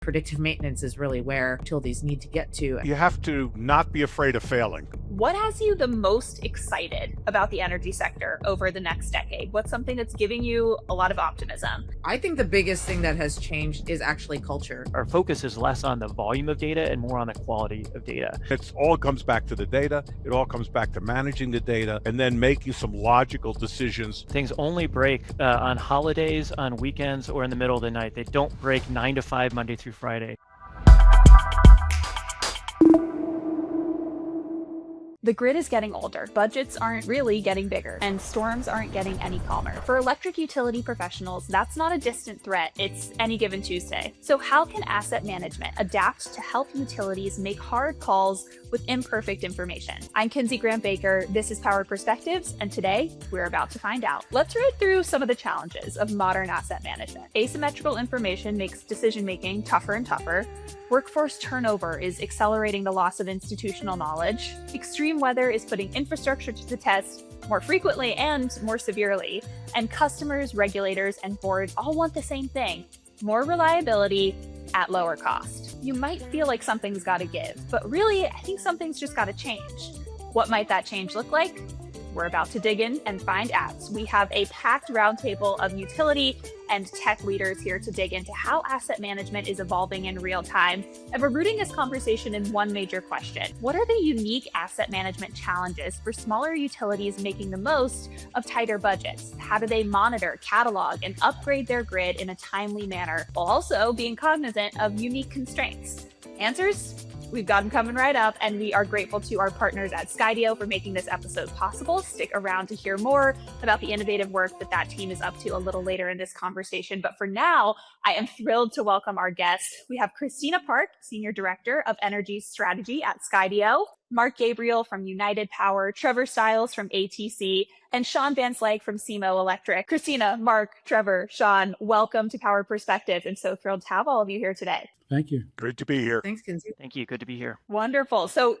Predictive maintenance is really where utilities need to get to. You have to not be afraid of failing. What has you the most excited about the energy sector over the next decade? What's something that's giving you a lot of optimism? I think the biggest thing that has changed is actually culture. Our focus is less on the volume of data and more on the quality of data. It all comes back to the data. It all comes back to managing the data and then making some logical decisions. Things only break on holidays, on weekends, or in the middle of the night. They don't break 9 to 5, Monday through Friday. The grid is getting older, budgets aren't really getting bigger, and storms aren't getting any calmer. For electric utility professionals, that's not a distant threat, it's any given Tuesday. So how can asset management adapt to help utilities make hard calls with imperfect information? I'm Kinsey Grant Baker, this is Power Perspectives, and today we're about to find out. Let's read through some of the challenges of modern asset management. Asymmetrical information makes decision-making tougher and tougher. Workforce turnover is accelerating the loss of institutional knowledge. Extreme weather is putting infrastructure to the test more frequently and more severely. And customers, regulators, and boards all want the same thing: more reliability at lower cost. You might feel like something's got to give, but really, I think something's just got to change. What might that change look like? We're about to dig in and find out. We have a packed roundtable of utility and tech leaders here to dig into how asset management is evolving in real time. And we're rooting this conversation in one major question: what are the unique asset management challenges for smaller utilities making the most of tighter budgets? How do they monitor, catalog, and upgrade their grid in a timely manner, while also being cognizant of unique constraints? Answers? We've got them coming right up, and we are grateful to our partners at Skydio for making this episode possible. Stick around to hear more about the innovative work that team is up to a little later in this conversation. But for now, I am thrilled to welcome our guest. We have Christina Park, Senior Director of Energy Strategy at Skydio, Mark Gabriel from United Power, Trevor Stiles from ATC, and Sean Vanslyke from SEMO Electric. Christina, Mark, Trevor, Sean, welcome to Power Perspectives, and so thrilled to have all of you here today. Thank you. Great to be here. Thanks, Kinsey. Thank you. Good to be here. Wonderful. So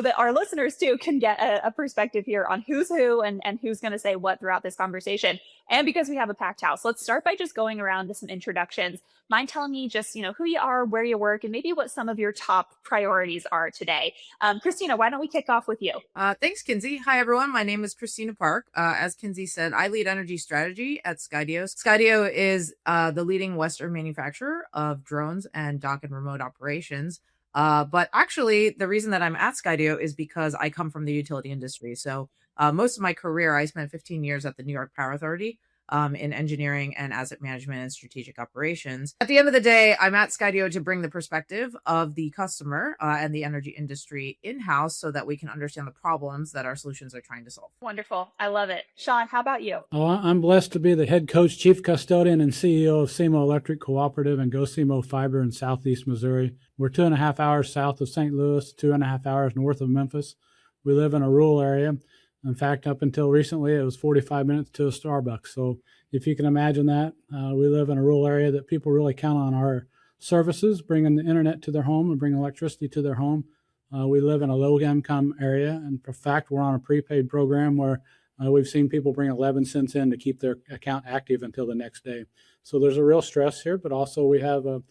that our listeners too can get a perspective here on who's who and who's going to say what throughout this conversation. And because we have a packed house, let's start by just going around to some introductions. Mind telling me just, who you are, where you work, and maybe what some of your top priorities are today. Christina, why don't we kick off with you? Thanks, Kinsey. Hi, everyone. My name is Christina Park. As Kinsey said, I lead energy strategy at Skydio. Skydio is the leading Western manufacturer of drones and dock and remote operations. But actually, the reason that I'm at Skydio is because I come from the utility industry. So most of my career, I spent 15 years at the New York Power Authority in engineering and asset management and strategic operations. At the end of the day, I'm at Skydio to bring the perspective of the customer and the energy industry in-house so that we can understand the problems that our solutions are trying to solve. Wonderful. I love it. Sean, how about you? Oh, I'm blessed to be the head coach, chief custodian, and CEO of SEMO Electric Cooperative and Go SEMO Fiber in Southeast Missouri. We're 2.5 hours south of St. Louis, 2.5 hours north of Memphis. We live in a rural area. In fact, up until recently, it was 45 minutes to a Starbucks. So if you can imagine that, we live in a rural area that people really count on our services, bringing the internet to their home and bringing electricity to their home. We live in a low-income area. And in fact, we're on a prepaid program where we've seen people bring 11 cents in to keep their account active until the next day. So there's a real stress here, but also we have a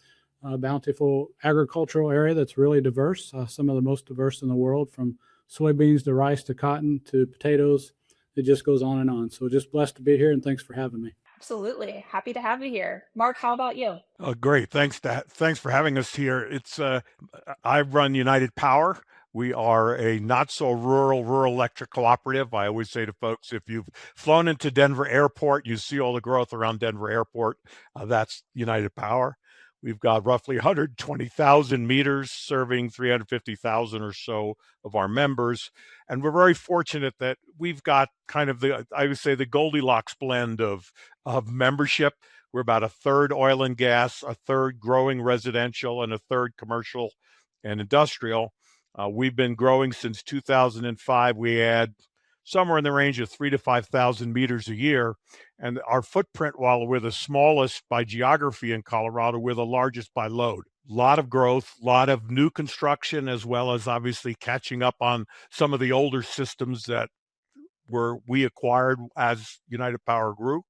bountiful agricultural area that's really diverse, some of the most diverse in the world, from soybeans to rice to cotton to potatoes. It just goes on and on. So just blessed to be here, and thanks for having me. Absolutely. Happy to have you here. Mark, how about you? Great. Thanks for having us here. It's I run United Power. We are a not so rural electric cooperative. I always say to folks, if you've flown into Denver Airport, you see all the growth around Denver Airport. That's United Power. We've got roughly 120,000 meters serving 350,000 or so of our members. And we're very fortunate that we've got kind of I would say the Goldilocks blend of membership. We're about a third oil and gas, a third growing residential, and a third commercial and industrial. We've been growing since 2005. We add somewhere in the range of 3,000 to 5,000 meters a year. And our footprint, while we're the smallest by geography in Colorado, we're the largest by load. A lot of growth, a lot of new construction, as well as obviously catching up on some of the older systems that we acquired as United Power grew.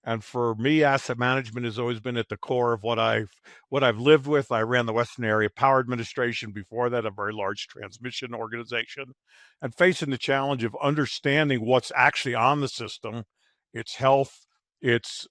And for me, asset management has always been at the core of what I've lived with. I ran the Western Area Power Administration, before that, a very large transmission organization, and facing the challenge of understanding what's actually on the system, its health, its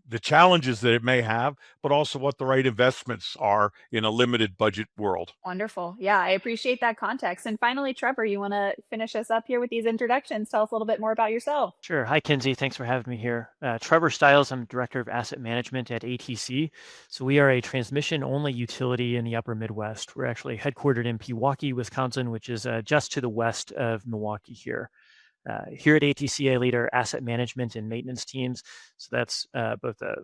the challenges that it may have, but also what the right investments are in a limited budget world. Wonderful. Yeah, I appreciate that context. And finally, Trevor, you want to finish us up here with these introductions? Tell us a little bit more about yourself. Sure. Hi, Kinsey. Thanks for having me here. Trevor Stiles. I'm Director of Asset Management at ATC. So we are a transmission-only utility in the upper Midwest. We're actually headquartered in Pewaukee, Wisconsin, which is just to the west of Milwaukee here. Here at ATC, I lead our asset management and maintenance teams. So that's both the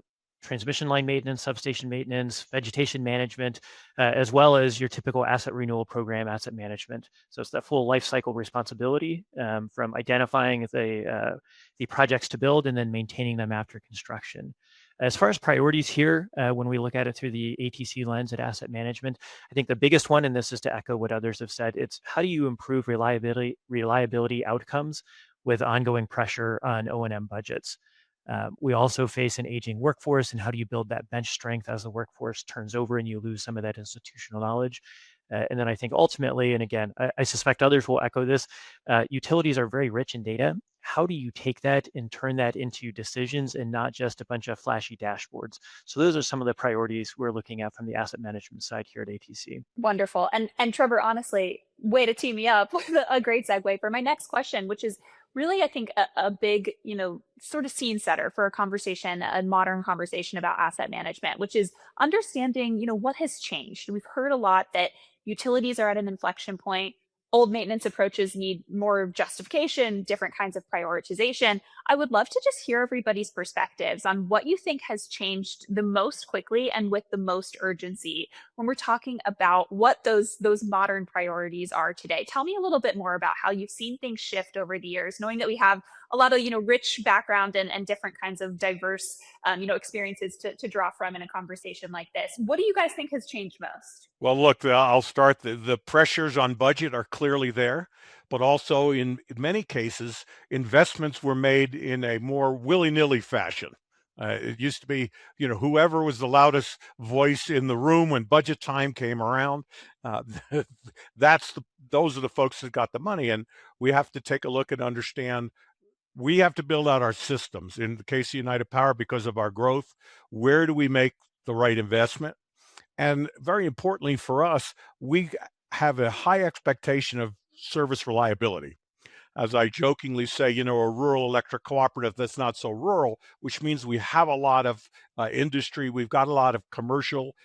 transmission line maintenance, substation maintenance, vegetation management, as well as your typical asset renewal program asset management. So it's that full life cycle responsibility, from identifying the projects to build and then maintaining them after construction. As far as priorities here, when we look at it through the ATC lens at asset management, I think the biggest one, and this is to echo what others have said, it's how do you improve reliability outcomes with ongoing pressure on O&M budgets. We also face an aging workforce, and how do you build that bench strength as the workforce turns over and you lose some of that institutional knowledge. And then I think ultimately, and again, I suspect others will echo this, utilities are very rich in data. How do you take that and turn that into decisions and not just a bunch of flashy dashboards? So those are some of the priorities we're looking at from the asset management side here at ATC. Wonderful. And Trevor, honestly, way to tee me up with a great segue for my next question, which is really, I think, a big, sort of scene setter for a conversation, a modern conversation about asset management, which is understanding, what has changed. We've heard a lot that utilities are at an inflection point. Old maintenance approaches need more justification, different kinds of prioritization. I would love to just hear everybody's perspectives on what you think has changed the most quickly and with the most urgency when we're talking about what those modern priorities are today. Tell me a little bit more about how you've seen things shift over the years, knowing that we have a lot of rich background and different kinds of diverse experiences to draw from in a conversation like this. What do you guys think has changed most? Well, look, I'll start. The pressures on budget are clearly there, but also in many cases, investments were made in a more willy-nilly fashion. It used to be, whoever was the loudest voice in the room when budget time came around, those are the folks that got the money. And we have to take a look and understand we have to build out our systems. In the case of United Power, because of our growth, where do we make the right investment? And very importantly for us, we have a high expectation of service reliability. As I jokingly say, a rural electric cooperative that's not so rural, which means we have a lot of industry. We've got a lot of commercial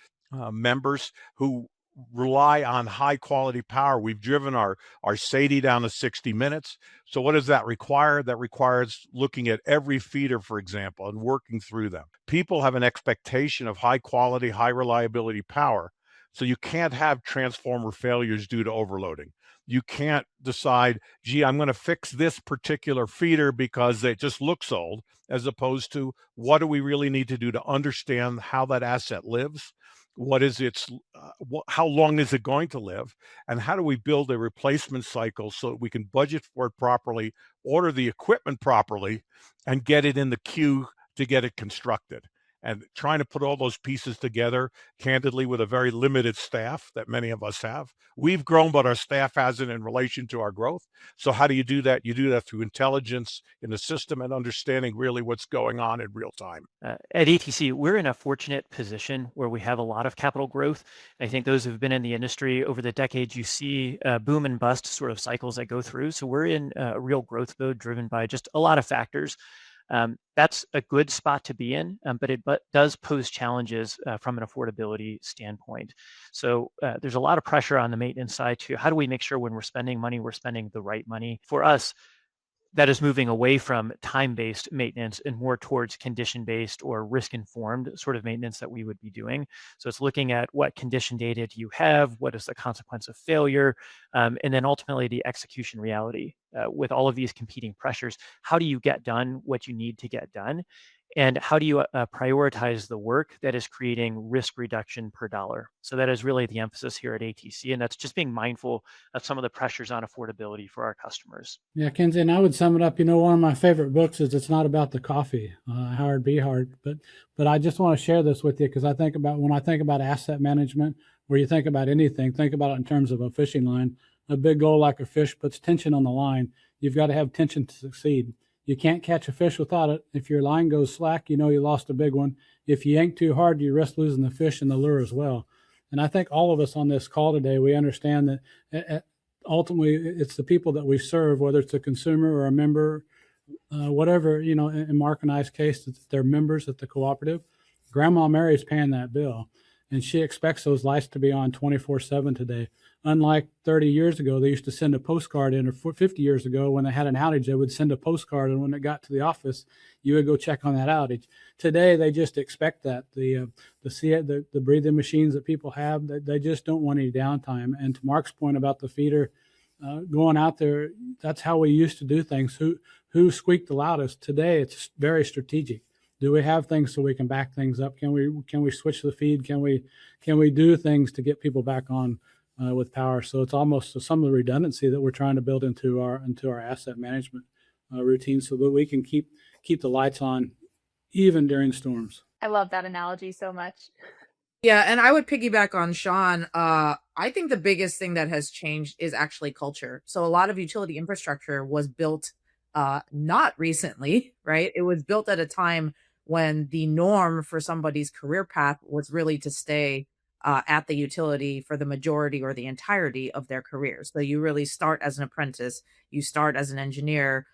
members who rely on high quality power. We've driven our SAIDI down to 60 minutes. So what does that require? That requires looking at every feeder, for example, and working through them. People have an expectation of high quality, high reliability power. So you can't have transformer failures due to overloading. You can't decide, gee, I'm going to fix this particular feeder because it just looks old, as opposed to what do we really need to do to understand how that asset lives? What is its, how long is it going to live? And how do we build a replacement cycle so that we can budget for it properly, order the equipment properly, and get it in the queue to get it constructed? And trying to put all those pieces together, candidly, with a very limited staff that many of us have. We've grown, but our staff hasn't in relation to our growth. So how do you do that? You do that through intelligence in the system and understanding really what's going on in real time. At ATC, we're in a fortunate position where we have a lot of capital growth. I think those who've been in the industry over the decades, you see boom and bust sort of cycles that go through. So we're in a real growth mode driven by just a lot of factors. That's a good spot to be in, but it does pose challenges from an affordability standpoint. So there's a lot of pressure on the maintenance side too. How do we make sure when we're spending money, we're spending the right money? For us, that is moving away from time-based maintenance and more towards condition-based or risk-informed sort of maintenance that we would be doing. So it's looking at what condition data do you have, what is the consequence of failure, and then ultimately the execution reality. With all of these competing pressures, how do you get done what you need to get done? And how do you prioritize the work that is creating risk reduction per dollar? So that is really the emphasis here at ATC, and that's just being mindful of some of the pressures on affordability for our customers. Yeah, Kinsey, and I would sum it up. One of my favorite books is "It's Not About the Coffee," Howard B. Hart. But I just want to share this with you because when I think about asset management, where you think about anything, think about it in terms of a fishing line. A big goal like a fish puts tension on the line. You've got to have tension to succeed. You can't catch a fish without it. If your line goes slack, you lost a big one. If you yank too hard, you risk losing the fish and the lure as well. And I think all of us on this call today, we understand that ultimately it's the people that we serve, whether it's a consumer or a member, whatever, in Mark and I's case, they're members at the cooperative. Grandma Mary's paying that bill, and she expects those lights to be on 24/7 today. Unlike 30 years ago, they used to send a postcard in, or 50 years ago, when they had an outage, they would send a postcard, and when it got to the office, you would go check on that outage. Today, they just expect that. The breathing machines that people have, they just don't want any downtime. And to Mark's point about the feeder, going out there, that's how we used to do things. Who squeaked the loudest? Today, it's very strategic. Do we have things so we can back things up? Can we switch the feed? Can we do things to get people back on with power? So it's almost some of the redundancy that we're trying to build into our asset management routine, so that we can keep the lights on even during storms. I love that analogy so much. Yeah, and I would piggyback on Sean. I think the biggest thing that has changed is actually culture. So a lot of utility infrastructure was built not recently, right? It was built at a time when the norm for somebody's career path was really to stay at the utility for the majority or the entirety of their career. So you really start as an apprentice, you start as an engineer,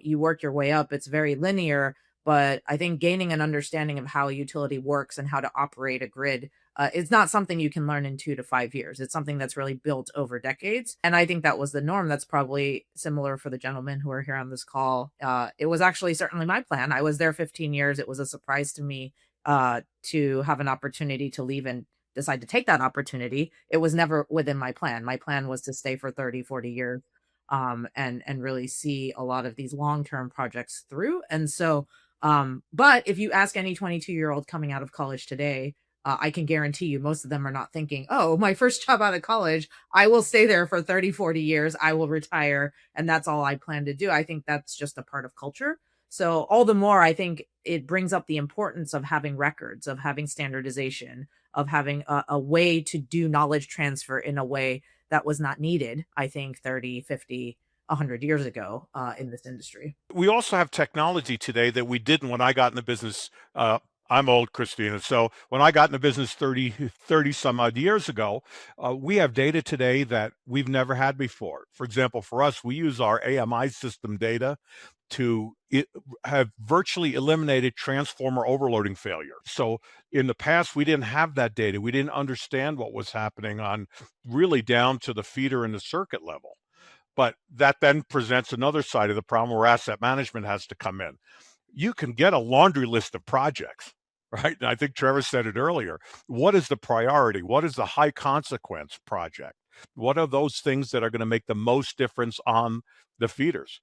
you work your way up. It's very linear, but I think gaining an understanding of how a utility works and how to operate a grid is not something you can learn in 2 to 5 years. It's something that's really built over decades. And I think that was the norm. That's probably similar for the gentlemen who are here on this call. It was actually certainly my plan. I was there 15 years. It was a surprise to me to have an opportunity to leave and decide to take that opportunity. It was never within my plan. My plan was to stay for 30, 40 years and really see a lot of these long-term projects through. And so, but if you ask any 22-year-old coming out of college today, I can guarantee you most of them are not thinking, oh, my first job out of college, I will stay there for 30, 40 years. I will retire. And that's all I plan to do. I think that's just a part of culture. So all the more, I think it brings up the importance of having records, of having standardization, of having a way to do knowledge transfer in a way that was not needed, I think, 30, 50, 100 years ago in this industry. We also have technology today that we didn't when I got in the business. I'm old, Christina. So when I got in the business 30 some odd years ago, we have data today that we've never had before. For example, for us, we use our AMI system data to have virtually eliminated transformer overloading failure. So in the past, we didn't have that data. We didn't understand what was happening on really down to the feeder and the circuit level. But that then presents another side of the problem where asset management has to come in. You can get a laundry list of projects, right? And I think Trevor said it earlier. What is the priority? What is the high consequence project? What are those things that are going to make the most difference on the feeders?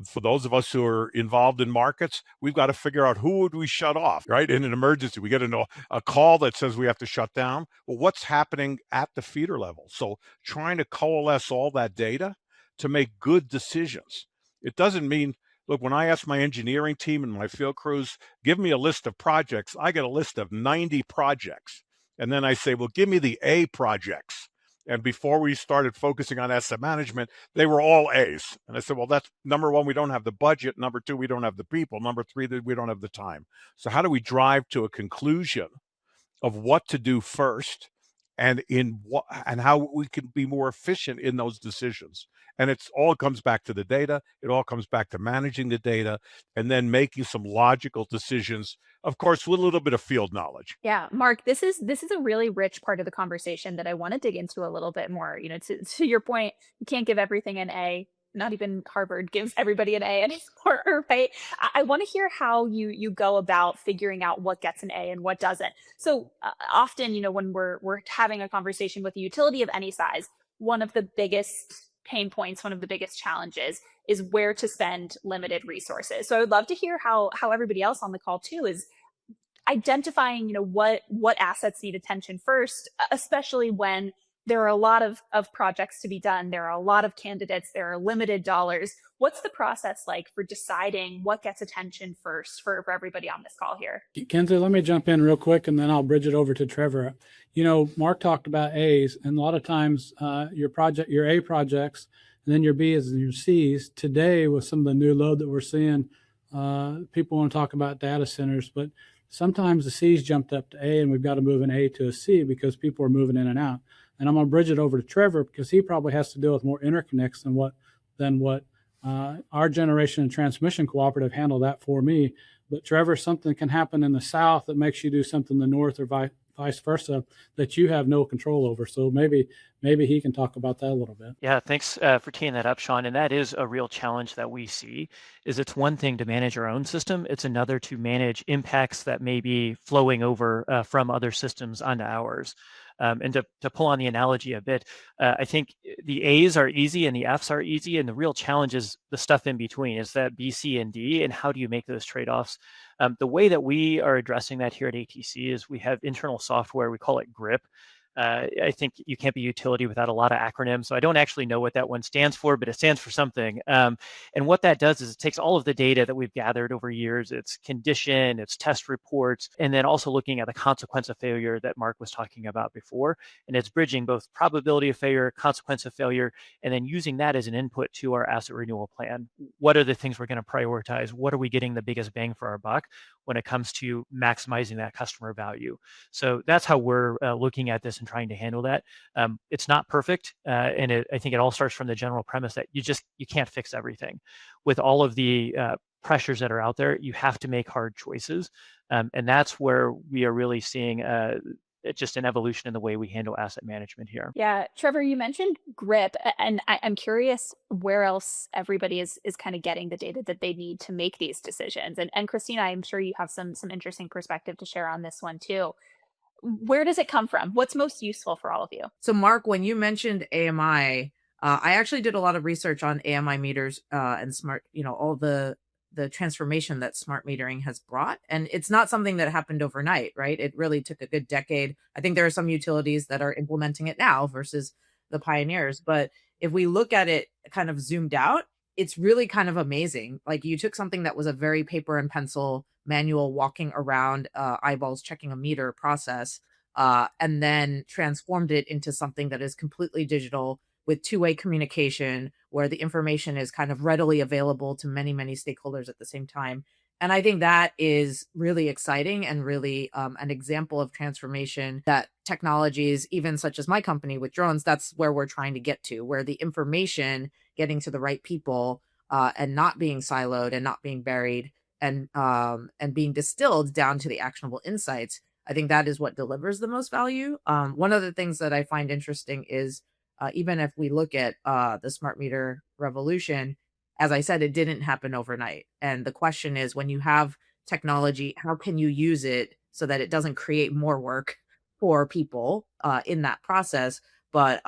For those of us who are involved in markets, we've got to figure out who would we shut off, right? In an emergency, we get a call that says we have to shut down. Well, what's happening at the feeder level? So trying to coalesce all that data to make good decisions. It doesn't mean, look, when I ask my engineering team and my field crews, give me a list of projects, I get a list of 90 projects. And then I say, well, give me the A projects. And before we started focusing on asset management, they were all A's. And I said, well, that's number one, we don't have the budget. Number two, we don't have the people. Number three, we don't have the time. So how do we drive to a conclusion of what to do first and how we can be more efficient in those decisions? And it's all comes back to the data. It all comes back to managing the data and then making some logical decisions, of course, with a little bit of field knowledge. Yeah, Mark, this is a really rich part of the conversation that I want to dig into a little bit more. To your point, you can't give everything an A. Not even Harvard gives everybody an A anymore, right? I want to hear how you go about figuring out what gets an A and what doesn't. So often, when we're having a conversation with a utility of any size, one of the biggest pain points, one of the biggest challenges is where to spend limited resources. So I would love to hear how everybody else on the call too is identifying, what assets need attention first, especially when there are a lot of projects to be done. There are a lot of candidates. There are limited dollars. What's the process like for deciding what gets attention first for everybody on this call here? Kinsey, let me jump in real quick, and then I'll bridge it over to Trevor. Mark talked about A's, and a lot of times your A projects, and then your B's and your C's. Today, with some of the new load that we're seeing, people want to talk about data centers, but sometimes the C's jumped up to A, and we've got to move an A to a C because people are moving in and out. And I'm going to bridge it over to Trevor because he probably has to deal with more interconnects than what our generation and transmission cooperative handle that for me. But Trevor, something can happen in the south that makes you do something in the north or vice versa that you have no control over. So maybe he can talk about that a little bit. Yeah, thanks for teeing that up, Sean. And that is a real challenge that we see. Is it's one thing to manage our own system; it's another to manage impacts that may be flowing over from other systems onto ours. And to pull on the analogy a bit, I think the A's are easy and the F's are easy, and the real challenge is the stuff in between. Is that B, C, and D, and how do you make those trade-offs? The way that we are addressing that here at ATC is we have internal software. We call it GRIP. I think you can't be utility without a lot of acronyms. So I don't actually know what that one stands for, but it stands for something. And what that does is it takes all of the data that we've gathered over years, its condition, its test reports, and then also looking at the consequence of failure that Mark was talking about before. And it's bridging both probability of failure, consequence of failure, and then using that as an input to our asset renewal plan. What are the things we're going to prioritize? What are we getting the biggest bang for our buck when it comes to maximizing that customer value? So that's how we're looking at this and trying to handle that. It's not perfect, and I think it all starts from the general premise that you can't fix everything. With all of the pressures that are out there, you have to make hard choices, and that's where we are really seeing just an evolution in the way we handle asset management here. Yeah, Trevor, you mentioned GRIP, and I'm curious where else everybody is kind of getting the data that they need to make these decisions. And Christina, I'm sure you have some interesting perspective to share on this one too. Where does it come from? What's most useful for all of you? So Mark, when you mentioned AMI, I actually did a lot of research on AMI meters and smart, all the transformation that smart metering has brought. And it's not something that happened overnight, right? It really took a good decade. I think there are some utilities that are implementing it now versus the pioneers. But if we look at it kind of zoomed out, it's really kind of amazing. Like you took something that was a very paper and pencil manual walking around eyeballs checking a meter process and then transformed it into something that is completely digital with two-way communication where the information is kind of readily available to many, many stakeholders at the same time. And I think that is really exciting and really an example of transformation that technologies, even such as my company with drones, that's where we're trying to get to, where the information getting to the right people and not being siloed and not being buried and being distilled down to the actionable insights. I think that is what delivers the most value. One of the things that I find interesting is even if we look at the smart meter revolution, as I said, it didn't happen overnight. And the question is, when you have technology, how can you use it so that it doesn't create more work for people in that process? But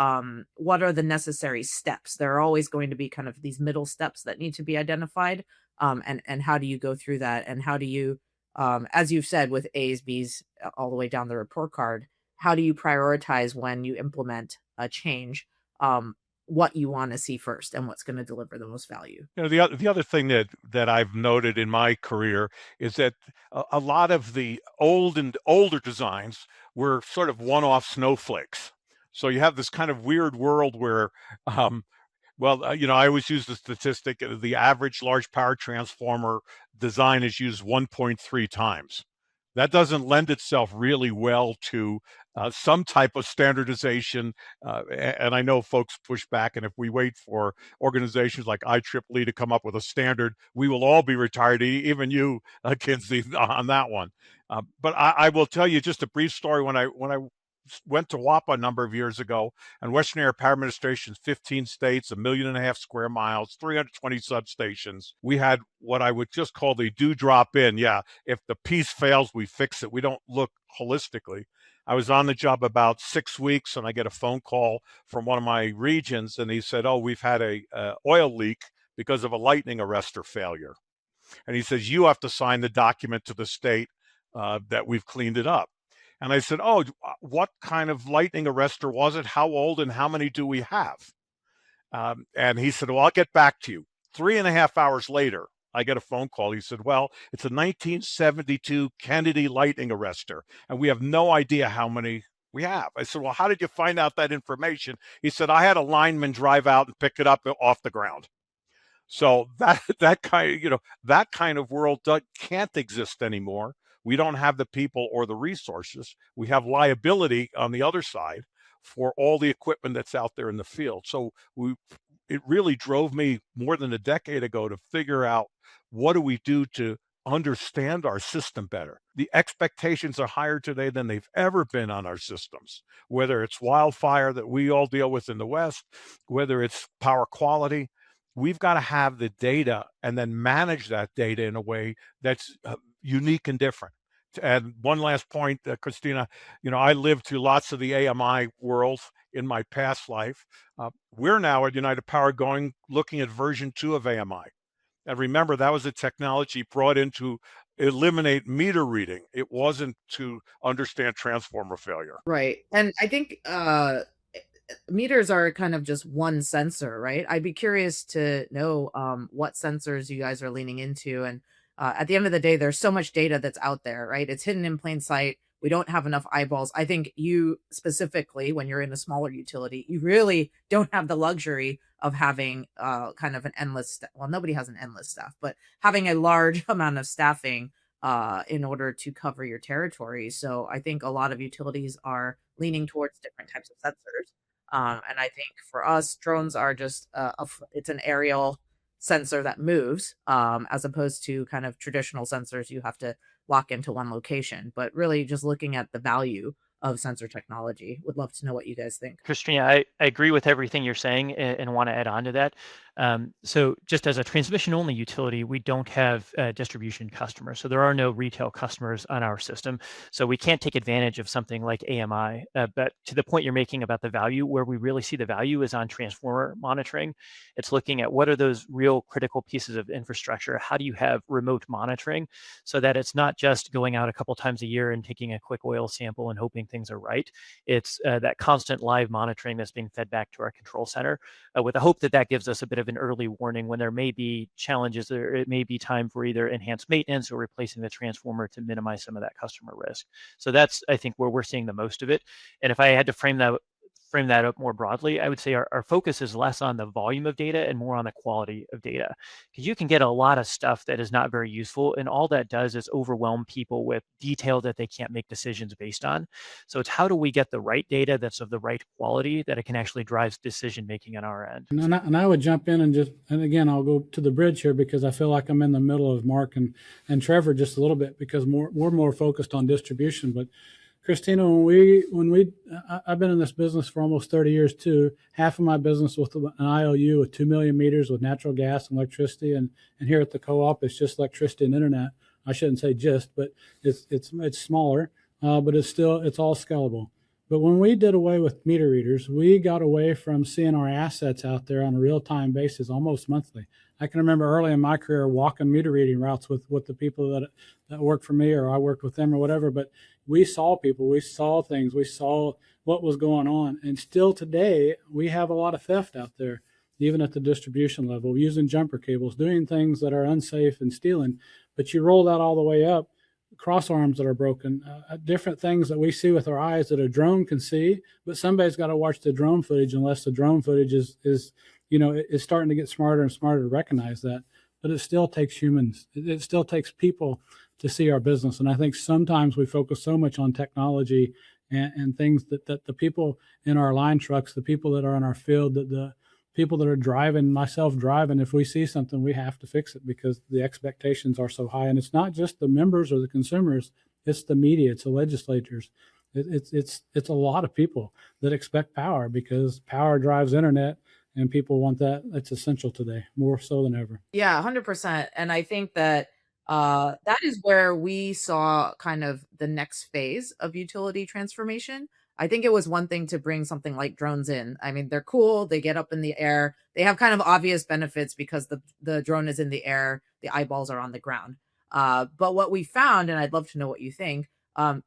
what are the necessary steps? There are always going to be kind of these middle steps that need to be identified. And how do you go through that? And how do you, as you've said, with A's, B's, all the way down the report card, how do you prioritize when you implement a change? What you want to see first and what's going to deliver the most value. The other thing that I've noted in my career is that a lot of the older designs were sort of one-off snowflakes. So you have this kind of weird world where, I always use the statistic: the average large power transformer design is used 1.3 times. That doesn't lend itself really well to some type of standardization. And I know folks push back, and if we wait for organizations like IEEE to come up with a standard, we will all be retired, even you, Kinsey, on that one. But I will tell you just a brief story. When I went to WAPA a number of years ago, and Western Area Power Administration's 15 states, 1.5 million square miles, 320 substations. We had what I would just call the do drop in. Yeah, if the piece fails, we fix it. We don't look holistically. I was on the job about 6 weeks, and I get a phone call from one of my regions, and he said, "Oh, we've had a oil leak because of a lightning arrestor failure." And he says, "You have to sign the document to the state that we've cleaned it up." And I said, "Oh, what kind of lightning arrestor was it? How old and how many do we have?" And he said, "Well, I'll get back to you." 3.5 hours later, I get a phone call. He said, "Well, it's a 1972 Kennedy lightning arrestor, and we have no idea how many we have." I said, "Well, how did you find out that information?" He said, "I had a lineman drive out and pick it up off the ground." So that kind of world can't exist anymore. We don't have the people or the resources. We have liability on the other side for all the equipment that's out there in the field. So it really drove me more than a decade ago to figure out, what do we do to understand our system better? The expectations are higher today than they've ever been on our systems, whether it's wildfire that we all deal with in the West, whether it's power quality. We've got to have the data and then manage that data in a way that's unique and different. And one last point, Christina, I lived through lots of the AMI world in my past life. We're now at United Power looking at version 2 of AMI. And remember, that was a technology brought in to eliminate meter reading. It wasn't to understand transformer failure. Right. And I think meters are kind of just one sensor, right? I'd be curious to know what sensors you guys are leaning into. And at the end of the day, there's so much data that's out there, right? It's hidden in plain sight. We don't have enough eyeballs. I think you specifically, when you're in a smaller utility, you really don't have the luxury of having kind of an endless, well, nobody has an endless staff, but having a large amount of staffing in order to cover your territory. So I think a lot of utilities are leaning towards different types of sensors. And I think for us, drones are just it's an aerial sensor that moves, as opposed to kind of traditional sensors you have to lock into one location. But really just looking at the value of sensor technology. Would love to know what you guys think. Christina, I agree with everything you're saying and want to add on to that. So just as a transmission-only utility, we don't have distribution customers. So there are no retail customers on our system. So we can't take advantage of something like AMI. But to the point you're making about the value, where we really see the value is on transformer monitoring. It's looking at what are those real critical pieces of infrastructure? How do you have remote monitoring so that it's not just going out a couple times a year and taking a quick oil sample and hoping things are right. It's that constant live monitoring that's being fed back to our control center with the hope that that gives us a bit of an early warning when there may be challenges, or it may be time for either enhanced maintenance or replacing the transformer to minimize some of that customer risk. So that's, I think, where we're seeing the most of it. And if I had to frame that up more broadly, I would say our focus is less on the volume of data and more on the quality of data, because you can get a lot of stuff that is not very useful, and all that does is overwhelm people with detail that they can't make decisions based on. So it's, how do we get the right data that's of the right quality that it can actually drive decision making on our end? And I would jump in and again, I'll go to the bridge here because I feel like I'm in the middle of Mark and Trevor just a little bit, because we're more focused on distribution. But Christina, I've been in this business for almost 30 years too. Half of my business with an IOU with 2 million meters with natural gas and electricity, and here at the co-op, it's just electricity and internet. I shouldn't say just, but it's smaller, but it's all scalable. But when we did away with meter readers, we got away from seeing our assets out there on a real-time basis, almost monthly. I can remember early in my career walking meter reading routes with the people that worked for me, or I worked with them or whatever. But we saw people, we saw things, we saw what was going on. And still today, we have a lot of theft out there, even at the distribution level, using jumper cables, doing things that are unsafe and stealing. But you roll that all the way up, cross arms that are broken, different things that we see with our eyes that a drone can see, but somebody's got to watch the drone footage, unless the drone footage is starting to get smarter and smarter to recognize that. But it still takes humans. It still takes people to see our business. And I think sometimes we focus so much on technology and things that the people in our line trucks, the people that are in our field, that the people that are driving, myself driving, if we see something, we have to fix it because the expectations are so high. And it's not just the members or the consumers, it's the media, it's the legislators. It's a lot of people that expect power, because power drives internet, and people want that. It's essential today, more so than ever. Yeah, 100%. And I think that That is where we saw kind of the next phase of utility transformation. I think it was one thing to bring something like drones in. I mean, they're cool. They get up in the air. They have kind of obvious benefits because the drone is in the air, the eyeballs are on the ground. But what we found, and I'd love to know what you think,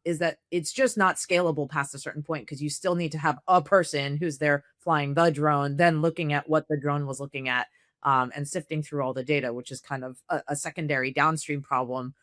is that it's just not scalable past a certain point because you still need to have a person who's there flying the drone, then looking at what the drone was looking at, and sifting through all the data, which is kind of a secondary downstream problem.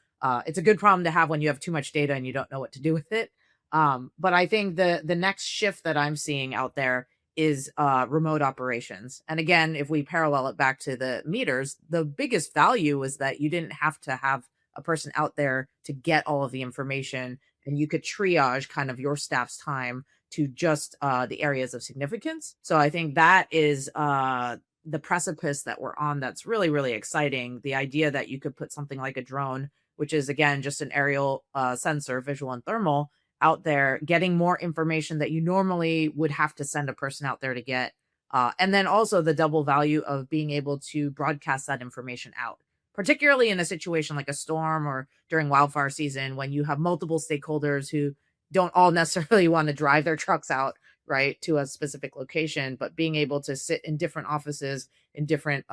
It's a good problem to have when you have too much data and you don't know what to do with it. But I think the next shift that I'm seeing out there is remote operations. And again, if we parallel it back to the meters, the biggest value is that you didn't have to have a person out there to get all of the information, and you could triage kind of your staff's time to just the areas of significance. So I think that is the precipice that we're on that's really, really exciting. The idea that you could put something like a drone, which is again just an aerial sensor, visual and thermal, out there getting more information that you normally would have to send a person out there to get. And then also the double value of being able to broadcast that information out, particularly in a situation like a storm or during wildfire season when you have multiple stakeholders who don't all necessarily want to drive their trucks out right to a specific location, but being able to sit in different offices in different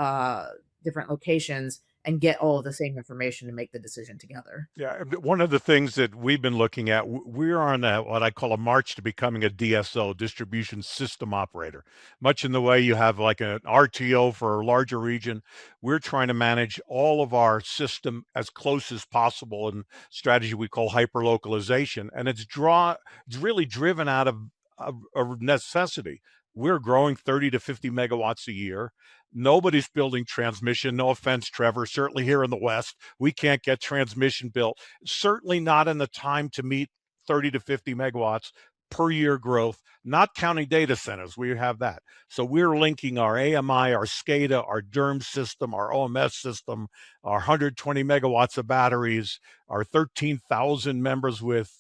locations and get all of the same information to make the decision together. Yeah, one of the things that we've been looking at, we're on what I call a march to becoming a DSO, distribution system operator. Much in the way you have like an RTO for a larger region, we're trying to manage all of our system as close as possible in strategy we call hyperlocalization, and it's really driven out of a necessity. We're growing 30 to 50 megawatts a year. Nobody's building transmission. No offense, Trevor. Certainly here in the West, we can't get transmission built. Certainly not in the time to meet 30 to 50 megawatts per year growth, not counting data centers. We have that. So we're linking our AMI, our SCADA, our DERM system, our OMS system, our 120 megawatts of batteries, our 13,000 members with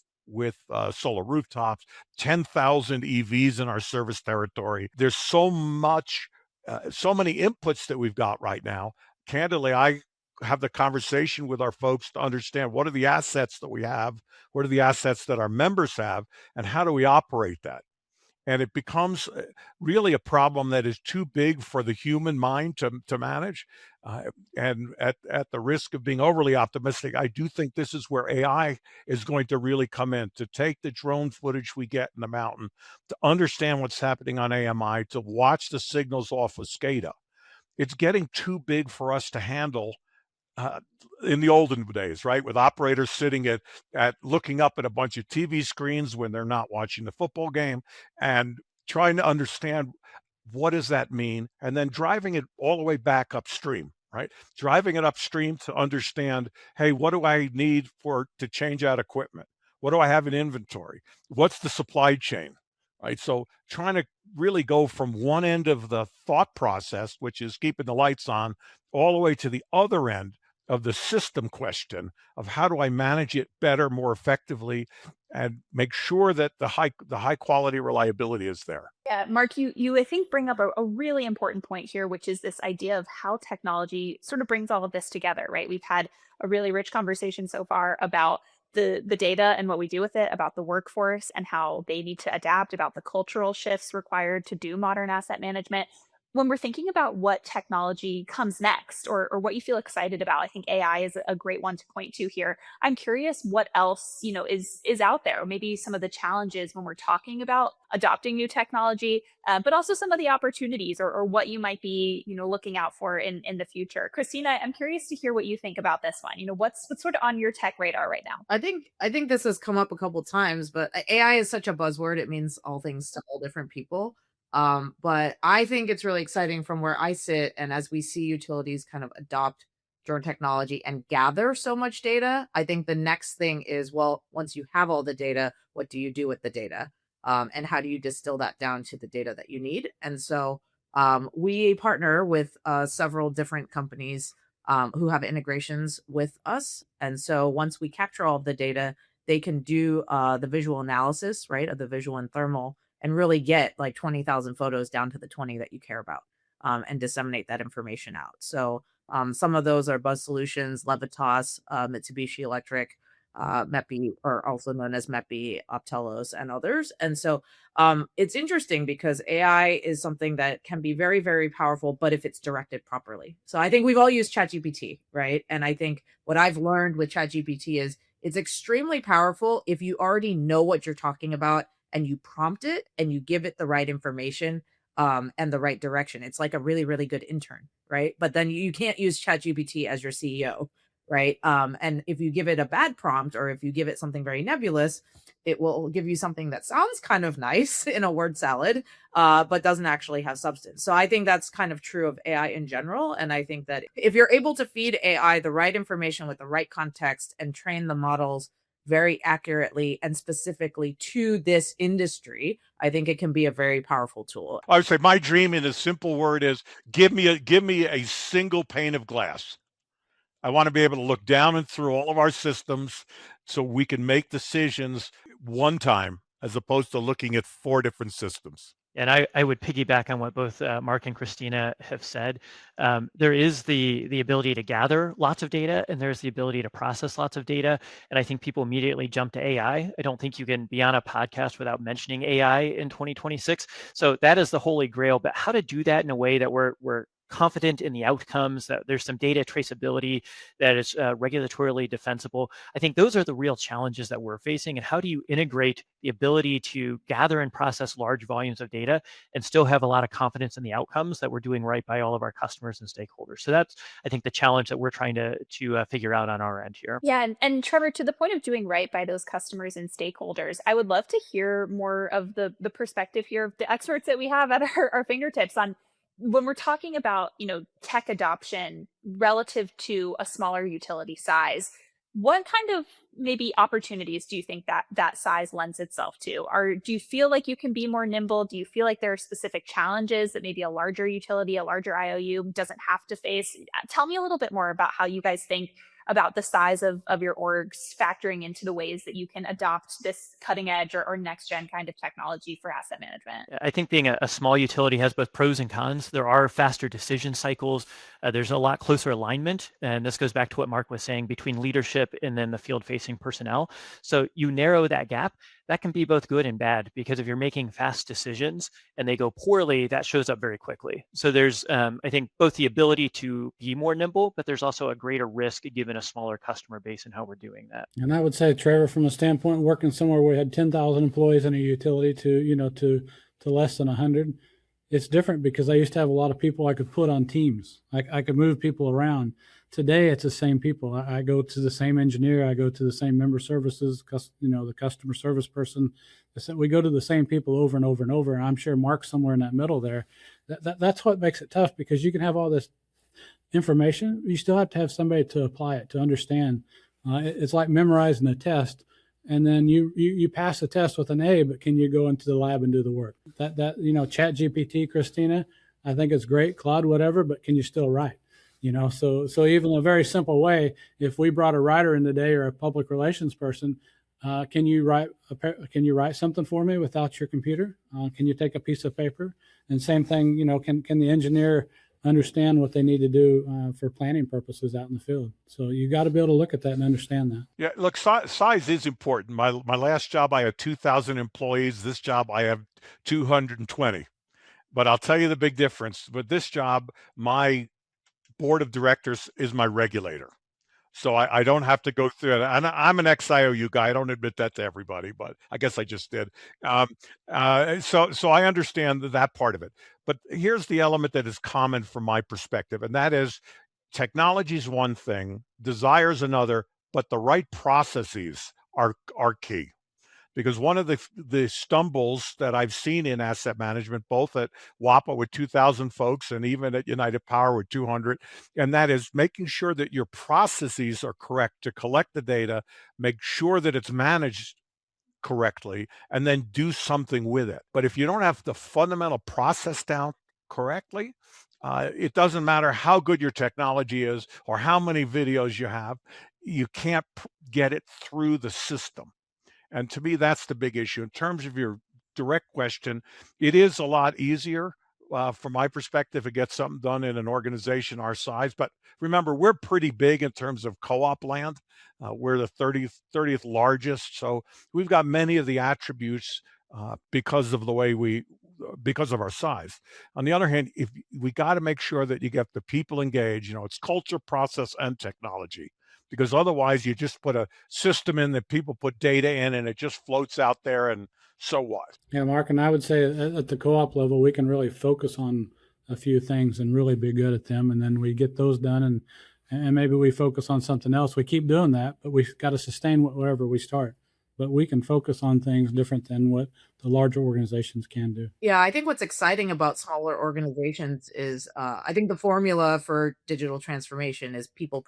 solar rooftops, 10,000 EVs in our service territory. There's so much so many inputs that we've got right now. Candidly, I have the conversation with our folks to understand what are the assets that we have, what are the assets that our members have, and how do we operate that? And it becomes really a problem that is too big for the human mind to manage. And at the risk of being overly optimistic, I do think this is where AI is going to really come in, to take the drone footage we get in the mountain, to understand what's happening on AMI, to watch the signals off of SCADA. It's getting too big for us to handle uh, in the olden days, right? With operators sitting at looking up at a bunch of TV screens when they're not watching the football game and trying to understand what does that mean, and then driving it all the way back upstream, right? Driving it upstream to understand, hey, what do I need to change out equipment? What do I have in inventory? What's the supply chain? Right. So trying to really go from one end of the thought process, which is keeping the lights on, all the way to the other end of the system question of how do I manage it better, more effectively, and make sure that the high quality reliability is there. Yeah, Mark, you I think bring up a really important point here, which is this idea of how technology sort of brings all of this together, right? We've had a really rich conversation so far about the data and what we do with it, about the workforce and how they need to adapt, about the cultural shifts required to do modern asset management. When we're thinking about what technology comes next, or what you feel excited about, I think AI is a great one to point to here. I'm curious what else, is out there, or maybe some of the challenges when we're talking about adopting new technology, but also some of the opportunities, or what you might be, looking out for in the future. Christina, I'm curious to hear what you think about this one. What's sort of on your tech radar right now? I think this has come up a couple times, but AI is such a buzzword. It means all things to all different people. But I think it's really exciting from where I sit, and as we see utilities kind of adopt drone technology and gather so much data, I think the next thing is, well, once you have all the data, what do you do with the data? And how do you distill that down to the data that you need? And so we partner with several different companies who have integrations with us. And so once we capture all of the data, they can do the visual analysis, right, of the visual and thermal, and really get like 20,000 photos down to the 20 that you care about, and disseminate that information out. So Some of those are Buzz Solutions, Levitas, Mitsubishi Electric, MEPI, or also known as MEPI, Optelos, and others. And so it's interesting because AI is something that can be very, very powerful, but if it's directed properly. So I think we've all used ChatGPT, right? And I think what I've learned with ChatGPT is it's extremely powerful if you already know what you're talking about and you prompt it and you give it the right information and the right direction. It's like a really, really good intern, right? But then you can't use ChatGPT as your CEO, right? And if you give it a bad prompt or if you give it something very nebulous, it will give you something that sounds kind of nice in a word salad, but doesn't actually have substance. So I think that's kind of true of AI in general. And I think that if you're able to feed AI the right information with the right context and train the models very accurately and specifically to this industry, I think it can be a very powerful tool. I would say my dream in a simple word is give me a single pane of glass. I want to be able to look down and through all of our systems so we can make decisions one time as opposed to looking at 4 different systems. And I would piggyback on what both Mark and Christina have said. There is the ability to gather lots of data, and there's the ability to process lots of data. And I think people immediately jump to AI. I don't think you can be on a podcast without mentioning AI in 2026. So that is the holy grail. But how to do that in a way that we're confident in the outcomes, that there's some data traceability, that is regulatorily defensible. I think those are the real challenges that we're facing. And how do you integrate the ability to gather and process large volumes of data and still have a lot of confidence in the outcomes that we're doing right by all of our customers and stakeholders? So that's, I think, the challenge that we're trying to figure out on our end here. Yeah, and Trevor, to the point of doing right by those customers and stakeholders, I would love to hear more of the perspective here of the experts that we have at our fingertips on when we're talking about, tech adoption relative to a smaller utility size. What kind of maybe opportunities do you think that size lends itself to? Or do you feel like you can be more nimble? Do you feel like there are specific challenges that maybe a larger utility, a larger IOU doesn't have to face? Tell me a little bit more about how you guys think about the size of your orgs factoring into the ways that you can adopt this cutting edge or next gen kind of technology for asset management. I think being a small utility has both pros and cons. There are faster decision cycles. There's a lot closer alignment. And this goes back to what Mark was saying between leadership and then the field facing personnel. So you narrow that gap. That can be both good and bad, because if you're making fast decisions and they go poorly, that shows up very quickly. So there's, I think, both the ability to be more nimble, but there's also a greater risk given a smaller customer base and how we're doing that. And I would say, Trevor, from a standpoint working somewhere where we had 10,000 employees in a utility to less than 100, it's different because I used to have a lot of people I could put on teams. I could move people around. Today, it's the same people. I go to the same engineer. I go to the same member services, the customer service person. We go to the same people over and over and over. And I'm sure Mark's somewhere in that middle there. That's what makes it tough, because you can have all this information. You still have to have somebody to apply it, to understand. It's like memorizing a test. And then you pass the test with an A, but can you go into the lab and do the work? ChatGPT, Christina, I think it's great, Claude, whatever, but can you still write? So even a very simple way, if we brought a writer in today or a public relations person, can you write something for me without your computer? Can you take a piece of paper? And same thing, can the engineer understand what they need to do for planning purposes out in the field? So you got to be able to look at that and understand that. Yeah, look, size is important. My last job, I had 2,000 employees. This job, I have 220. But I'll tell you the big difference. With this job, my board of directors is my regulator. So I don't have to go through it. And I'm an ex-IOU guy. I don't admit that to everybody, but I guess I just did. So I understand that part of it. But here's the element that is common from my perspective, and that is technology is one thing, desire is another, but the right processes are key. Because one of the stumbles that I've seen in asset management, both at WAPA with 2,000 folks and even at United Power with 200, and that is making sure that your processes are correct to collect the data, make sure that it's managed correctly, and then do something with it. But if you don't have the fundamental process down correctly, it doesn't matter how good your technology is or how many videos you have, you can't get it through the system. And to me, that's the big issue. In terms of your direct question, it is a lot easier from my perspective, to get something done in an organization our size. But remember, we're pretty big in terms of co-op land. We're the 30th largest. So we've got many of the attributes because of the way because of our size. On the other hand, if we got to make sure that you get the people engaged, it's culture, process, and technology, because otherwise you just put a system in that people put data in and it just floats out there, and so what? Yeah, Mark, and I would say at the co-op level, we can really focus on a few things and really be good at them. And then we get those done, and maybe we focus on something else. We keep doing that, but we've got to sustain wherever we start. But we can focus on things different than what the larger organizations can do. Yeah, I think what's exciting about smaller organizations is I think the formula for digital transformation is people,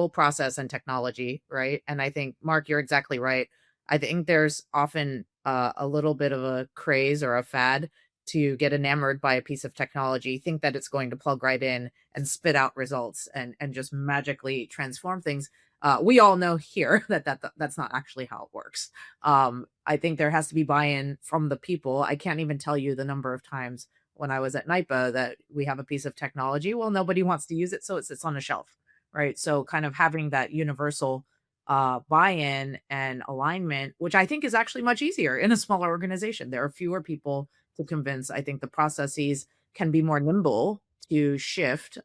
process, and technology, right? And I think, Mark, you're exactly right. I think there's often a little bit of a craze or a fad to get enamored by a piece of technology, think that it's going to plug right in and spit out results and just magically transform things. We all know here that's not actually how it works. I think there has to be buy-in from the people. I can't even tell you the number of times when I was at NIPA that we have a piece of technology. Well, nobody wants to use it, so it sits on a shelf, right? So kind of having that universal buy-in and alignment, which I think is actually much easier in a smaller organization. There are fewer people to convince. I think the processes can be more nimble to shift,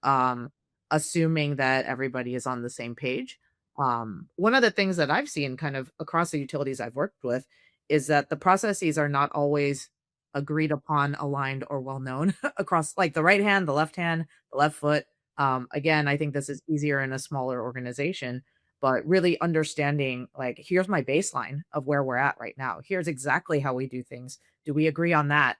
assuming that everybody is on the same page. One of the things that I've seen kind of across the utilities I've worked with is that the processes are not always agreed upon, aligned, or well known across like the right hand, the left foot. Again, I think this is easier in a smaller organization, but really understanding like, here's my baseline of where we're at right now. Here's exactly how we do things. Do we agree on that?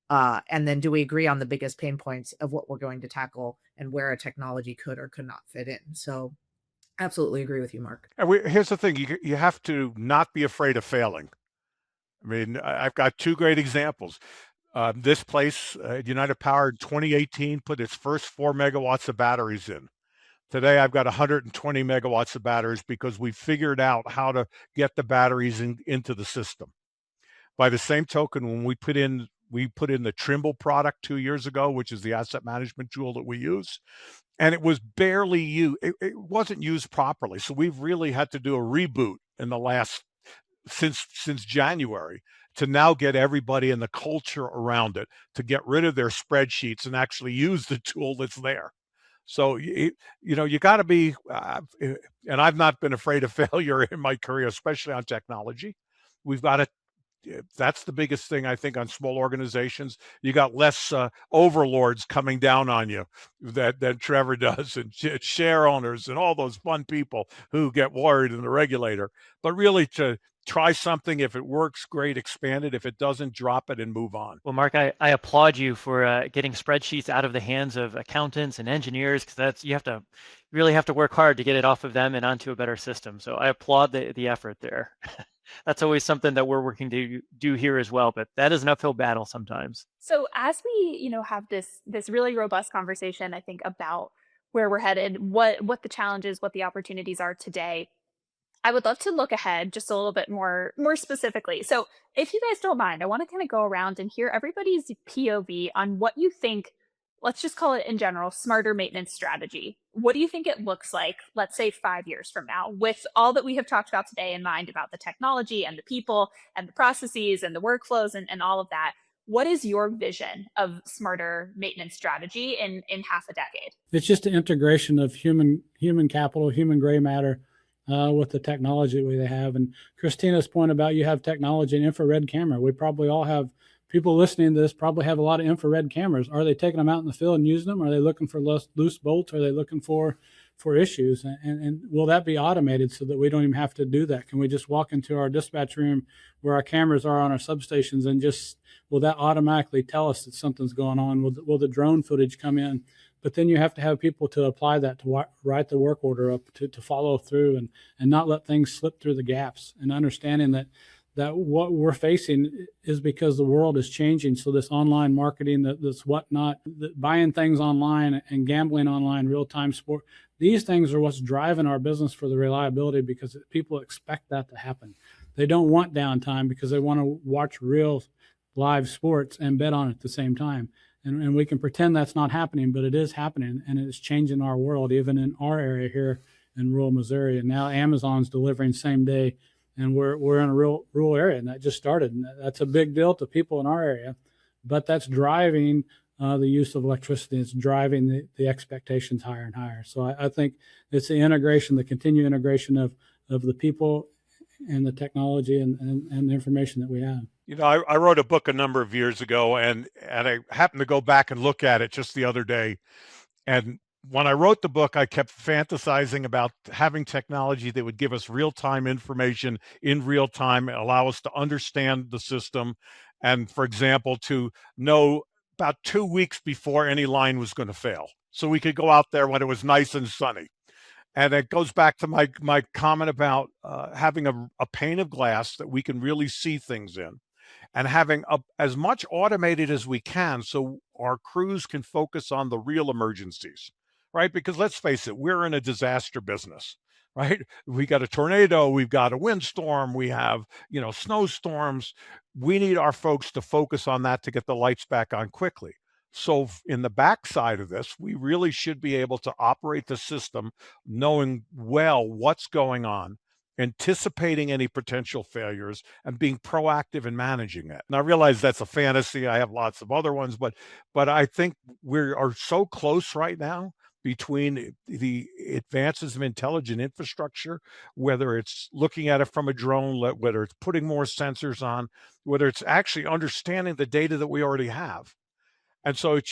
And then do we agree on the biggest pain points of what we're going to tackle and where a technology could or could not fit in? So absolutely agree with you, Mark. Here's the thing. You have to not be afraid of failing. I mean, I've got two great examples. This place, United Power in 2018, put its first 4 megawatts of batteries in. Today, I've got 120 megawatts of batteries because we figured out how to get the batteries into the system. By the same token, when we put in the Trimble product 2 years ago, which is the asset management tool that we use, and it was barely used. It wasn't used properly. So we've really had to do a reboot in the last since January to now get everybody in the culture around it, to get rid of their spreadsheets and actually use the tool that's there. So, you got to be, and I've not been afraid of failure in my career, especially on technology. We've got to, that's the biggest thing, I think, on small organizations. You got less overlords coming down on you that Trevor does, and share owners and all those fun people who get worried in the regulator. But really to try something. If it works, great, expand it. If it doesn't, drop it and move on. Well, Mark, I applaud you for getting spreadsheets out of the hands of accountants and engineers, because you really have to work hard to get it off of them and onto a better system. So I applaud the effort there. That's always something that we're working to do here as well, but that is an uphill battle sometimes. So as we, have this really robust conversation, I think, about where we're headed, what the challenges, what the opportunities are today, I would love to look ahead just a little bit more specifically. So if you guys don't mind, I want to kind of go around and hear everybody's POV on what you think, let's just call it in general, smarter maintenance strategy. What do you think it looks like, let's say 5 years from now, with all that we have talked about today in mind about the technology and the people and the processes and the workflows and all of that? What is your vision of smarter maintenance strategy in half a decade? It's just the integration of human capital, human gray matter, with the technology we have. And Christina's point about you have technology and infrared camera. We probably all have, people listening to this probably have a lot of infrared cameras. Are they taking them out in the field and using them? Are they looking for loose bolts? Are they looking for issues? And will that be automated so that we don't even have to do that? Can we just walk into our dispatch room where our cameras are on our substations and will that automatically tell us that something's going on? Will the drone footage come in? But then you have to have people to apply that, to write the work order up, to follow through and not let things slip through the gaps, and understanding that what we're facing is because the world is changing. So this online marketing, this whatnot, buying things online and gambling online, real-time sport, these things are what's driving our business for the reliability, because people expect that to happen. They don't want downtime because they want to watch real live sports and bet on it at the same time. And we can pretend that's not happening, but it is happening, and it's changing our world, even in our area here in rural Missouri. And now Amazon's delivering same day, and we're in a rural area, and that just started. And that's a big deal to people in our area, but that's driving the use of electricity. It's driving the expectations higher and higher. So I think it's the integration, the continued integration of the people and the technology and the information that we have. You know, I wrote a book a number of years ago, and I happened to go back and look at it just the other day. And when I wrote the book, I kept fantasizing about having technology that would give us real-time information in real time, allow us to understand the system, and, for example, to know about 2 weeks before any line was going to fail, so we could go out there when it was nice and sunny. And it goes back to my comment about having a pane of glass that we can really see things in, and having as much automated as we can so our crews can focus on the real emergencies, right? Because let's face it, we're in a disaster business, right? We got a tornado, we've got a windstorm, we have, snowstorms. We need our folks to focus on that to get the lights back on quickly. So in the backside of this, we really should be able to operate the system knowing well what's going on, anticipating any potential failures, and being proactive in managing it. And I realize that's a fantasy. I have lots of other ones, but I think we are so close right now between the advances of intelligent infrastructure, whether it's looking at it from a drone, whether it's putting more sensors on, whether it's actually understanding the data that we already have. And so it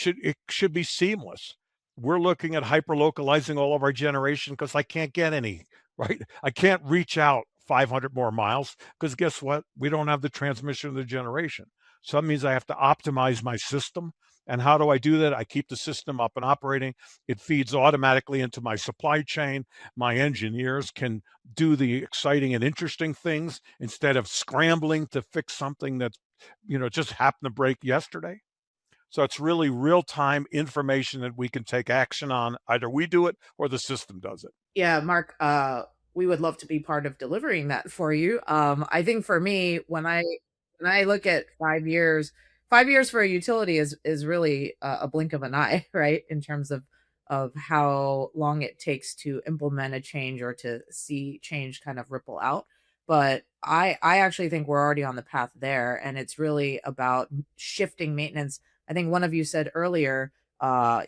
should be seamless. We're looking at hyper-localizing all of our generation because I can't get any, right? I can't reach out 500 more miles because guess what? We don't have the transmission of the generation. So that means I have to optimize my system. And how do I do that? I keep the system up and operating. It feeds automatically into my supply chain. My engineers can do the exciting and interesting things instead of scrambling to fix something that's, just happened to break yesterday. So it's really real-time information that we can take action on. Either we do it or the system does it. Yeah, Mark, we would love to be part of delivering that for you. I think for me, when I look at 5 years, 5 years for a utility is really a blink of an eye, right? In terms of how long it takes to implement a change or to see change kind of ripple out. But I actually think we're already on the path there, and it's really about shifting maintenance. I think one of you said earlier,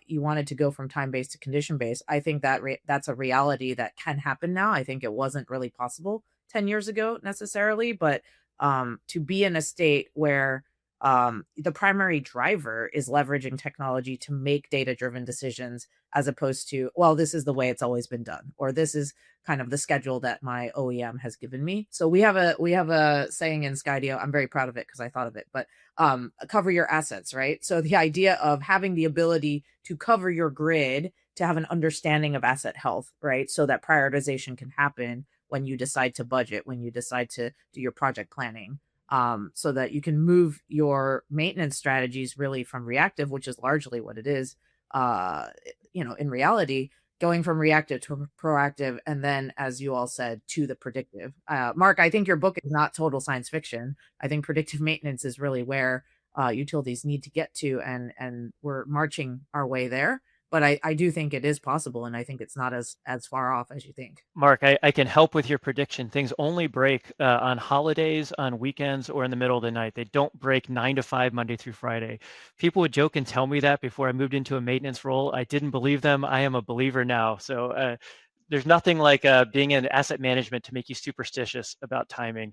you wanted to go from time-based to condition-based. I think that that's a reality that can happen now. I think it wasn't really possible 10 years ago necessarily, but to be in a state where the primary driver is leveraging technology to make data-driven decisions as opposed to, well, this is the way it's always been done, or this is kind of the schedule that my OEM has given me. So we have a saying in Skydio. I'm very proud of it because I thought of it, but cover your assets, right? So the idea of having the ability to cover your grid, to have an understanding of asset health, right? So that prioritization can happen when you decide to budget, when you decide to do your project planning. So that you can move your maintenance strategies really from reactive, which is largely what it is, in reality, going from reactive to proactive, and then, as you all said, to the predictive. Mark, I think your book is not total science fiction. I think predictive maintenance is really where utilities need to get to, and we're marching our way there. But I do think it is possible, and I think it's not as far off as you think. Mark, I can help with your prediction. Things only break on holidays, on weekends, or in the middle of the night. They don't break 9 to 5, Monday through Friday. People would joke and tell me that before I moved into a maintenance role. I didn't believe them. I am a believer now. So there's nothing like being in asset management to make you superstitious about timing.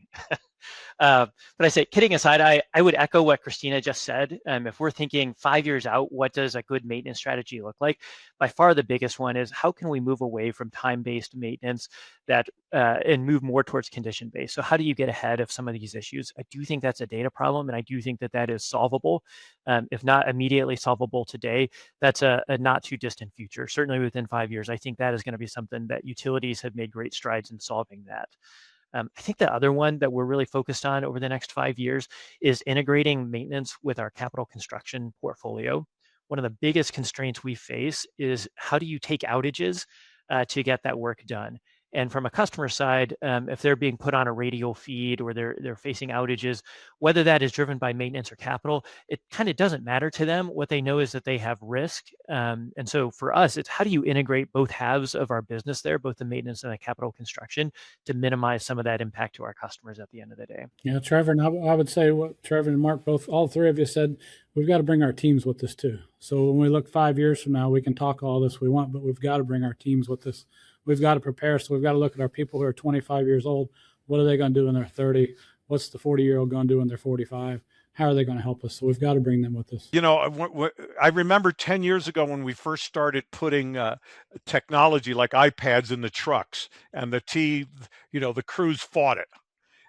But I say, kidding aside, I would echo what Christina just said. If we're thinking 5 years out, what does a good maintenance strategy look like? By far the biggest one is how can we move away from time-based maintenance and move more towards condition-based? So how do you get ahead of some of these issues? I do think that's a data problem, and I do think that is solvable. If not immediately solvable today, that's a not too distant future. Certainly within 5 years, I think that is going to be something that utilities have made great strides in solving that. I think the other one that we're really focused on over the next 5 years is integrating maintenance with our capital construction portfolio. One of the biggest constraints we face is how do you take outages to get that work done? And from a customer side, if they're being put on a radial feed or they're facing outages, whether that is driven by maintenance or capital, it kind of doesn't matter to them. What they know is that they have risk. And so for us, it's how do you integrate both halves of our business there, both the maintenance and the capital construction, to minimize some of that impact to our customers at the end of the day. Yeah, Trevor, and I would say what Trevor and Mark, all three of you said, we've got to bring our teams with us too. So when we look 5 years from now, we can talk all this we want, but we've got to bring our teams with us. We've got to prepare. So we've got to look at our people who are 25 years old. What are they going to do when they're 30? What's the 40-year-old going to do when they're 45? How are they going to help us? So we've got to bring them with us. You know, I remember 10 years ago when we first started putting technology like iPads in the trucks, and the crews fought it.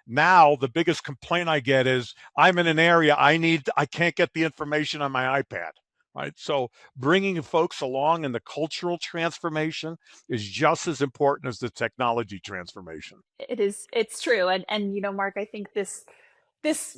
Now, the biggest complaint I get is I'm in an area I can't get the information on my iPad. Right. So bringing folks along in the cultural transformation is just as important as the technology transformation. It is. It's true. And Mark, I think this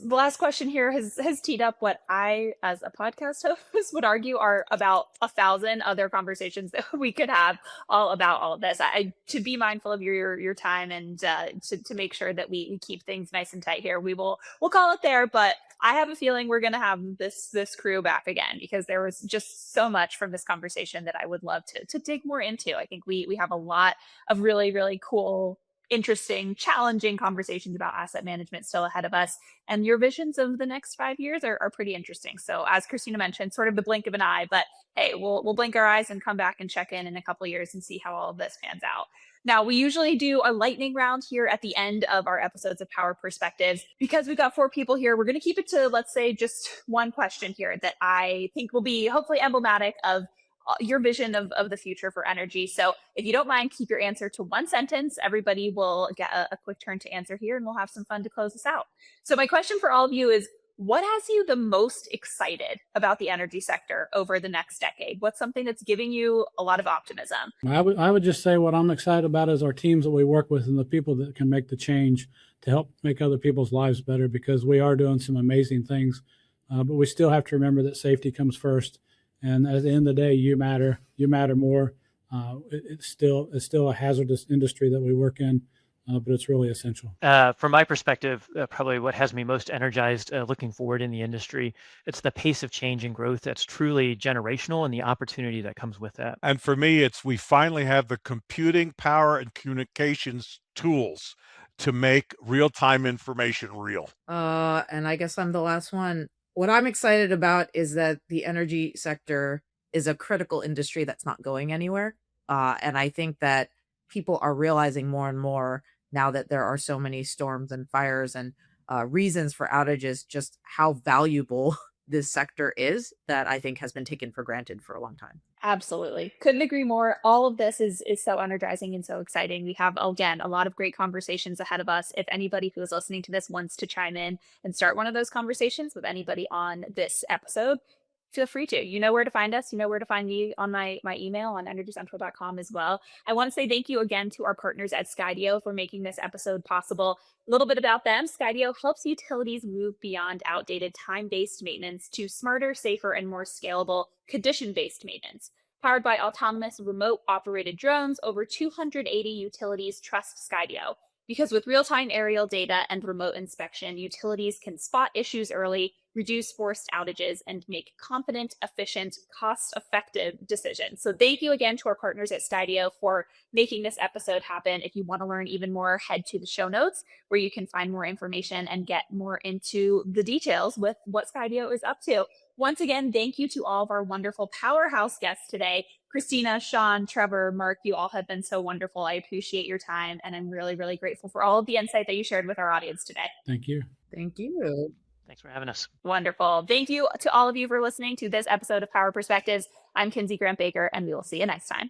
last question here has teed up what I, as a podcast host, would argue are about 1,000 other conversations that we could have all about all of this. To be mindful of your time and to make sure that we keep things nice and tight here, we'll call it there. But I have a feeling we're going to have this crew back again, because there was just so much from this conversation that I would love to dig more into. I think we have a lot of really, really cool, interesting, challenging conversations about asset management still ahead of us. And your visions of the next 5 years are pretty interesting. So as Christina mentioned, sort of the blink of an eye, but hey, we'll blink our eyes and come back and check in a couple of years and see how all of this pans out. Now, we usually do a lightning round here at the end of our episodes of Power Perspectives. Because we've got 4 people here, we're going to keep it to, let's say, just one question here that I think will be hopefully emblematic of your vision of the future for energy. So if you don't mind, keep your answer to one sentence. Everybody will get a quick turn to answer here, and we'll have some fun to close this out. So my question for all of you is, what has you the most excited about the energy sector over the next decade? What's something that's giving you a lot of optimism? I would just say what I'm excited about is our teams that we work with and the people that can make the change to help make other people's lives better, because we are doing some amazing things. But we still have to remember that safety comes first. And at the end of the day, you matter more. It's still a hazardous industry that we work in, but it's really essential. From my perspective, probably what has me most energized looking forward in the industry, it's the pace of change and growth that's truly generational and the opportunity that comes with that. And for me, we finally have the computing power and communications tools to make real-time information real. And I guess I'm the last one. What I'm excited about is that the energy sector is a critical industry that's not going anywhere. And I think that people are realizing more and more now that there are so many storms and fires and reasons for outages, just how valuable this sector is, that I think has been taken for granted for a long time. Absolutely. Couldn't agree more. All of this is so energizing and so exciting. We have, again, a lot of great conversations ahead of us. If anybody who is listening to this wants to chime in and start one of those conversations with anybody on this episode, feel free to. You know where to find us. You know where to find me on my email on energycentral.com as well. I want to say thank you again to our partners at Skydio for making this episode possible. A little bit about them. Skydio helps utilities move beyond outdated time-based maintenance to smarter, safer, and more scalable condition-based maintenance. Powered by autonomous remote-operated drones, over 280 utilities trust Skydio. Because with real-time aerial data and remote inspection, utilities can spot issues early, reduce forced outages, and make confident, efficient, cost-effective decisions. So thank you again to our partners at Skydio for making this episode happen. If you want to learn even more, head to the show notes where you can find more information and get more into the details with what Skydio is up to. Once again, thank you to all of our wonderful powerhouse guests today. Christina, Sean, Trevor, Mark, you all have been so wonderful. I appreciate your time, and I'm really, really grateful for all of the insight that you shared with our audience today. Thank you. Thank you. Thanks for having us. Wonderful. Thank you to all of you for listening to this episode of Power Perspectives. I'm Kinsey Grant Baker, and we will see you next time.